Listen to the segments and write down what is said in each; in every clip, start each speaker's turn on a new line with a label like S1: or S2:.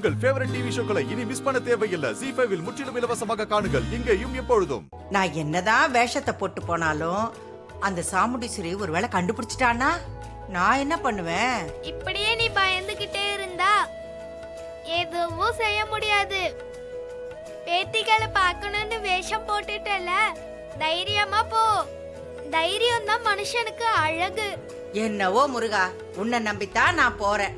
S1: உங்கள் favourite TV ஷோக்களை இனி miss பண்ண தேவையில்லை. ஜீ5 இல் முற்றிலும் இலவசமாக காணுங்கள். இங்கேயும் எப்பொழுதும்.
S2: நான் என்னதான் வேஷத்தை போட்டு போனாலும் அந்த சாமுண்டீஸ்வரி ஒருவேளை கண்டுபிடிச்சிட்டானா நான் என்ன பண்ணுவேன்?
S3: இப்படியே நீ பயந்துகிட்டே இருந்தா எதுவும் செய்ய முடியாது. பேத்திகளை பார்க்கணும்னு வேஷம் போட்டுட்டல, தைரியமா போ. தைரியம் தான் மனுஷனுக்கு அழகு.
S2: என்னவோ முருகா, உன்னை நம்பித்தான் நான் போறேன்.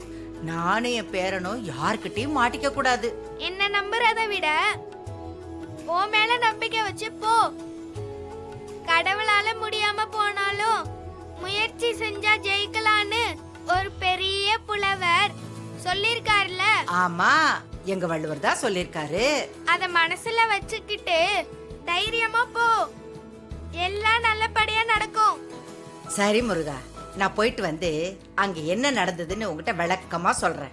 S2: நானும் என் பேரனும் யார்கிட்டயும் மாட்டிக்க கூடாது.
S3: என்ன நம்புறதை விட உன் மேல நம்பிக்கை வச்சு போ. கடவுளால முடியாம போனாலும் முயற்சி செஞ்சா ஜெயிக்கலான்னு ஒரு பெரிய புலவர் சொல்லிருக்காருல.
S2: ஆமா, எங்க வள்ளுவர் தான் சொல்லிருக்காரு.
S3: அத மனசுல வச்சுக்கிட்டு தைரியமா போ, எல்லாம் நல்லபடியா நடக்கும்.
S2: சரி முருகா, நான் போயிட்டு வந்து அங்க என்ன நடந்ததுன்னு உங்ககிட்ட விளக்கமா சொல்றேன்.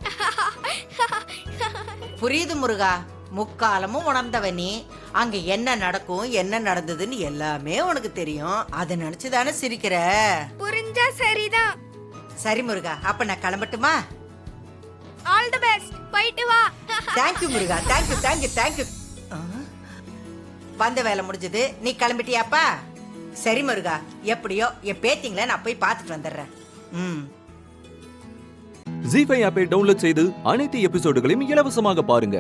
S2: புரியுது முருகா, முக்காலமும் உணர்ந்தவனி. அங்க என்ன நடக்கும், என்ன நடந்ததுன்னு எல்லாமே உனக்கு தெரியும். அதை நினைச்சுதானே சிரிக்கிற?
S3: புரிஞ்சா சரிதான்.
S2: சரி முருகா, அப்ப நான் கிளம்பட்டுமா?
S3: ஆல் தி பெஸ்ட், போயிட்டு வா.
S2: தேங்க்யூ முருகா, தேங்க்யூ தேங்க்யூ தேங்க்யூ. வந்த வேலை முடிஞ்சது, நீ கிளம்பிட்டியாப்பா? சரி முருகா, எப்படியோ என் பேத்திங்கள நான் போய் பார்த்துட்டு வந்துடுறேன்.
S4: ஜீ5 ஆப்பை டவுன்லோட் செய்து அனைத்து எபிசோடுகளையும் இலவசமாக பாருங்க.